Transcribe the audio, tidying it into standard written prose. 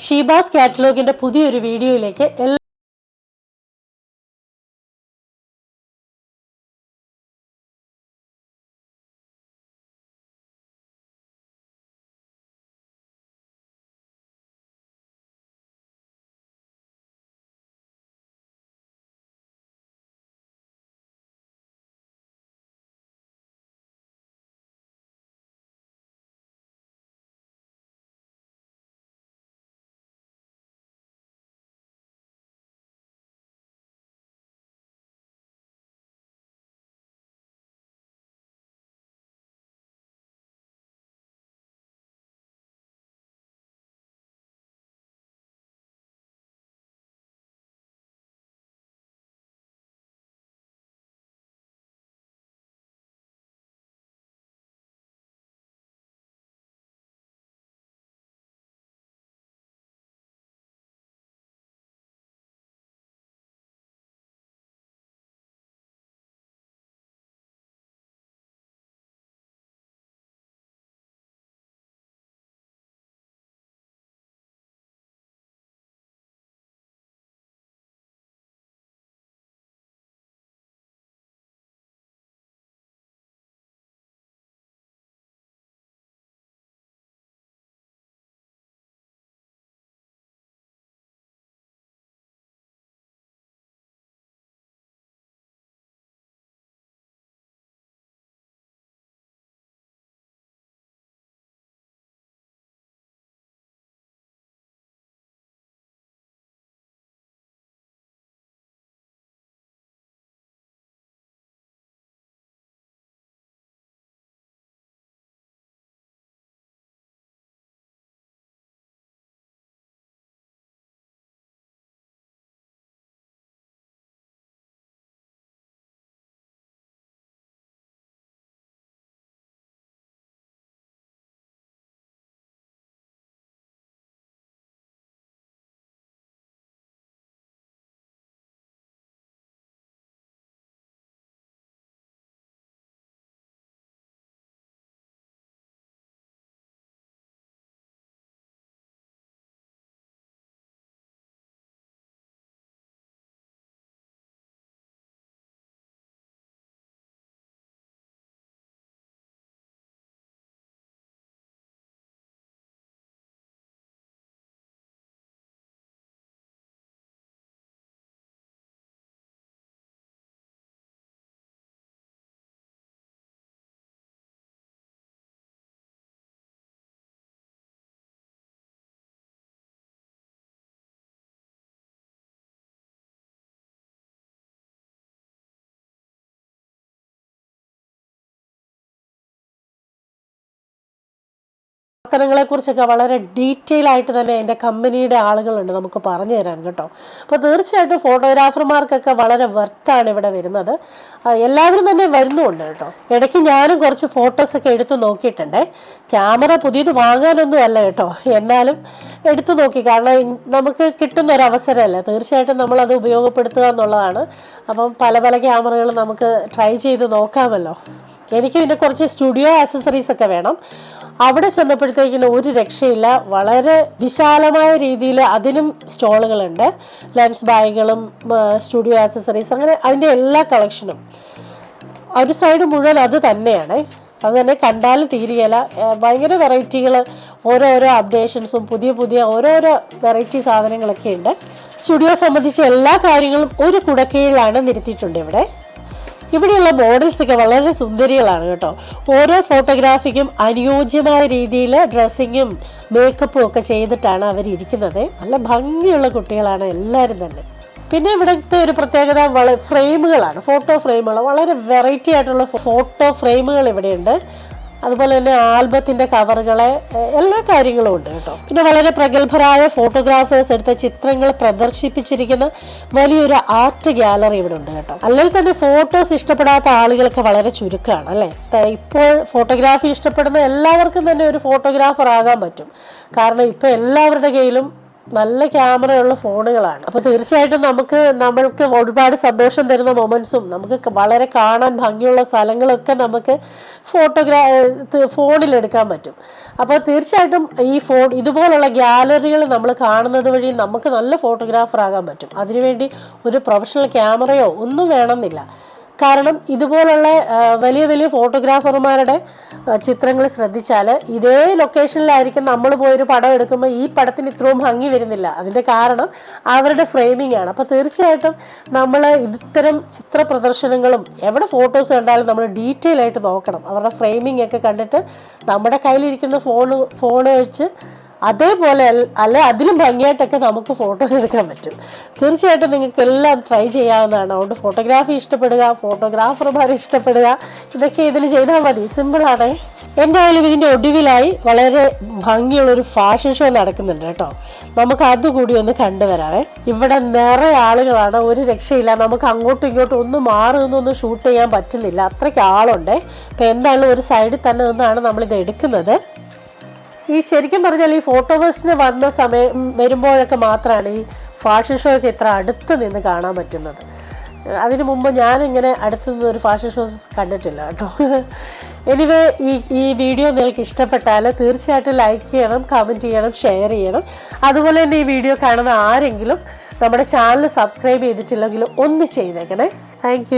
ഷീബാസ് കാറ്റലോഗിന്റെ പുതിയൊരു വീഡിയോയിലേക്ക് പ്രവർത്തനങ്ങളെ കുറിച്ചൊക്കെ വളരെ ഡീറ്റെയിൽ ആയിട്ട് തന്നെ എൻ്റെ കമ്പനിയുടെ ആളുകളുണ്ട് നമുക്ക് പറഞ്ഞു തരാൻ കേട്ടോ. അപ്പോൾ തീർച്ചയായിട്ടും ഫോട്ടോഗ്രാഫർമാർക്കൊക്കെ വളരെ വെർത്താണ് ഇവിടെ വരുന്നത്. എല്ലാവരും തന്നെ വരുന്നുണ്ട് കേട്ടോ. ഇടയ്ക്ക് ഞാനും കുറച്ച് ഫോട്ടോസൊക്കെ എടുത്തു നോക്കിയിട്ടുണ്ട്. ക്യാമറ പുതിയത് വാങ്ങാനൊന്നും അല്ല കേട്ടോ, എന്നാലും എടുത്തു നോക്കി. കാരണം നമുക്ക് കിട്ടുന്ന ഒരു അവസരമല്ല, തീർച്ചയായിട്ടും നമ്മളത് ഉപയോഗപ്പെടുത്തുക എന്നുള്ളതാണ്. അപ്പം പല പല ക്യാമറകൾ നമുക്ക് ട്രൈ ചെയ്ത് നോക്കാമല്ലോ. എനിക്ക് പിന്നെ കുറച്ച് സ്റ്റുഡിയോ ആക്സസറീസ് ഒക്കെ വേണം. അവിടെ ചെന്നപ്പോഴത്തേക്കിന് ഒരു രക്ഷയില്ല, വളരെ വിശാലമായ രീതിയിൽ അതിനും സ്റ്റോളുകളുണ്ട്. ലെൻസ് ബാഗുകളും സ്റ്റുഡിയോ ആക്സസറീസ്, അങ്ങനെ അതിൻ്റെ എല്ലാ കളക്ഷനും ഒരു സൈഡ് മുഴുവൻ അത് തന്നെയാണ്. അത് തന്നെ കണ്ടാലും തീരുകയില്ല. ഭയങ്കര വെറൈറ്റികൾ, ഓരോരോ അപ്ഡേഷൻസും പുതിയ പുതിയ ഓരോരോ വെറൈറ്റി സാധനങ്ങളൊക്കെ ഉണ്ട്. സ്റ്റുഡിയോ സംബന്ധിച്ച എല്ലാ കാര്യങ്ങളും ഒരു കുടക്കീഴിലാണ് നിരത്തിയിട്ടുണ്ട് ഇവിടെ. ഇവിടെയുള്ള മോഡൽസ് ഒക്കെ വളരെ സുന്ദരികളാണ് കേട്ടോ. ഓരോ ഫോട്ടോഗ്രാഫിക്കും അനുയോജ്യമായ രീതിയിൽ ഡ്രസ്സിങ്ങും മേക്കപ്പും ഒക്കെ ചെയ്തിട്ടാണ് അവരിയ്ക്കുന്നത്. നല്ല ഭംഗിയുള്ള കുട്ടികളാണ് എല്ലാവരും തന്നെ. പിന്നെ ഇവിടുത്തെ ഒരു പ്രത്യേകത ഫ്രെയിമുകളാണ്, ഫോട്ടോ ഫ്രെയിമുകൾ. വളരെ വെറൈറ്റി ആയിട്ടുള്ള ഫോട്ടോ ഫ്രെയിമുകൾ ഇവിടെയുണ്ട്. അതുപോലെ തന്നെ ആൽബത്തിന്റെ കവറുകളെ എല്ലാ കാര്യങ്ങളും ഉണ്ട് കേട്ടോ. പിന്നെ വളരെ പ്രഗത്ഭരായ ഫോട്ടോഗ്രാഫേഴ്സ് എടുത്ത ചിത്രങ്ങൾ പ്രദർശിപ്പിച്ചിരിക്കുന്ന വലിയൊരു ആർട്ട് ഗാലറി ഇവിടെ ഉണ്ട് കേട്ടോ. അല്ലെങ്കിൽ തന്നെ ഫോട്ടോസ് ഇഷ്ടപ്പെടാത്ത ആളുകളൊക്കെ വളരെ ചുരുക്കമാണ് അല്ലേ. ഇപ്പോൾ ഫോട്ടോഗ്രാഫി ഇഷ്ടപ്പെടുന്ന എല്ലാവർക്കും തന്നെ ഒരു ഫോട്ടോഗ്രാഫർ ആകാൻ പറ്റും. കാരണം ഇപ്പൊ എല്ലാവരുടെ കയ്യിലും നല്ല ക്യാമറയുള്ള ഫോണുകളാണ്. അപ്പോൾ തീർച്ചയായിട്ടും നമ്മൾക്ക് ഒരുപാട് സന്തോഷം തരുന്ന മൊമെന്റ്സും നമുക്ക് വളരെ കാണാൻ ഭംഗിയുള്ള സ്ഥലങ്ങളൊക്കെ നമുക്ക് ഫോണിൽ എടുക്കാൻ പറ്റും. അപ്പോൾ തീർച്ചയായിട്ടും ഇതുപോലുള്ള ഗ്യാലറികൾ നമ്മൾ കാണുന്നത് വഴി നമുക്ക് നല്ല ഫോട്ടോഗ്രാഫർ ആകാൻ പറ്റും. അതിനുവേണ്ടി ഒരു പ്രൊഫഷണൽ ക്യാമറയോ ഒന്നും വേണമെന്നില്ല. കാരണം ഇതുപോലുള്ള വലിയ വലിയ ഫോട്ടോഗ്രാഫർമാരുടെ ചിത്രങ്ങൾ ശ്രദ്ധിച്ചാൽ ഇതേ ലൊക്കേഷനിലായിരിക്കും നമ്മൾ പോയൊരു പടം എടുക്കുമ്പോൾ ഈ പടത്തിന് ഇത്രയും ഭംഗി വരുന്നില്ല. അതിൻ്റെ കാരണം അവരുടെ ഫ്രെയിമിംഗ് ആണ്. അപ്പോൾ തീർച്ചയായിട്ടും നമ്മൾ ഇത്തരം ചിത്ര പ്രദർശനങ്ങളും എവിടെ ഫോട്ടോസ് കണ്ടാലും നമ്മൾ ഡീറ്റെയിൽ ആയിട്ട് നോക്കണം. അവരുടെ ഫ്രെയിമിംഗ് ഒക്കെ കണ്ടിട്ട് നമ്മുടെ കയ്യിലിരിക്കുന്ന ഫോണ് വെച്ച് അതേപോലെ അല്ലെ അതിലും ഭംഗിയായിട്ടൊക്കെ നമുക്ക് ഫോട്ടോസ് എടുക്കാൻ പറ്റും. തീർച്ചയായിട്ടും നിങ്ങൾക്ക് എല്ലാം ട്രൈ ചെയ്യാവുന്നതാണ്. അതുകൊണ്ട് ഫോട്ടോഗ്രാഫി ഇഷ്ടപ്പെടുക, ഫോട്ടോഗ്രാഫർമാരെ ഇഷ്ടപ്പെടുക, ഇതൊക്കെ ഇതിൽ ചെയ്താൽ മതി. സിമ്പിളാണ്. എന്തായാലും ഇതിൻ്റെ ഒടുവിലായി വളരെ ഭംഗിയുള്ളൊരു ഫാഷൻ ഷോ നടക്കുന്നുണ്ട് കേട്ടോ. നമുക്ക് അതുകൂടി ഒന്ന് കണ്ടുവരാവേ. ഇവിടെ നിറയെ ആളുകളാണ്, ഒരു രക്ഷയില്ല. നമുക്ക് അങ്ങോട്ടും ഇങ്ങോട്ടും ഒന്നും മാറി നിന്നൊന്നും ഷൂട്ട് ചെയ്യാൻ പറ്റുന്നില്ല, അത്രയ്ക്ക് ആളുണ്ട്. അപ്പം എന്തായാലും ഒരു സൈഡിൽ തന്നെ നിന്നാണ് നമ്മളിത് എടുക്കുന്നത്. ശരിക്കും പറഞ്ഞാൽ ഈ ഫോട്ടോ ഫെസ്റ്റിന് വന്ന വരുമ്പോഴൊക്കെ മാത്രമാണ് ഈ ഫാഷൻ ഷോ ഒക്കെ ഇത്ര അടുത്ത് നിന്ന് കാണാൻ പറ്റുന്നത്. അതിനു മുമ്പ് ഞാനിങ്ങനെ അടുത്ത് നിന്ന് ഒരു ഫാഷൻ ഷോസ് കണ്ടിട്ടില്ല കേട്ടോ. എനിവേ ഈ വീഡിയോ നിങ്ങൾക്ക് ഇഷ്ടപ്പെട്ടാൽ തീർച്ചയായിട്ടും ലൈക്ക് ചെയ്യണം, കമൻറ്റ് ചെയ്യണം, ഷെയർ ചെയ്യണം. അതുപോലെ തന്നെ ഈ വീഡിയോ കാണുന്ന ആരെങ്കിലും നമ്മുടെ ചാനൽ സബ്സ്ക്രൈബ് ചെയ്തിട്ടില്ലെങ്കിൽ ഒന്ന് ചെയ്തേക്കണേ. താങ്ക്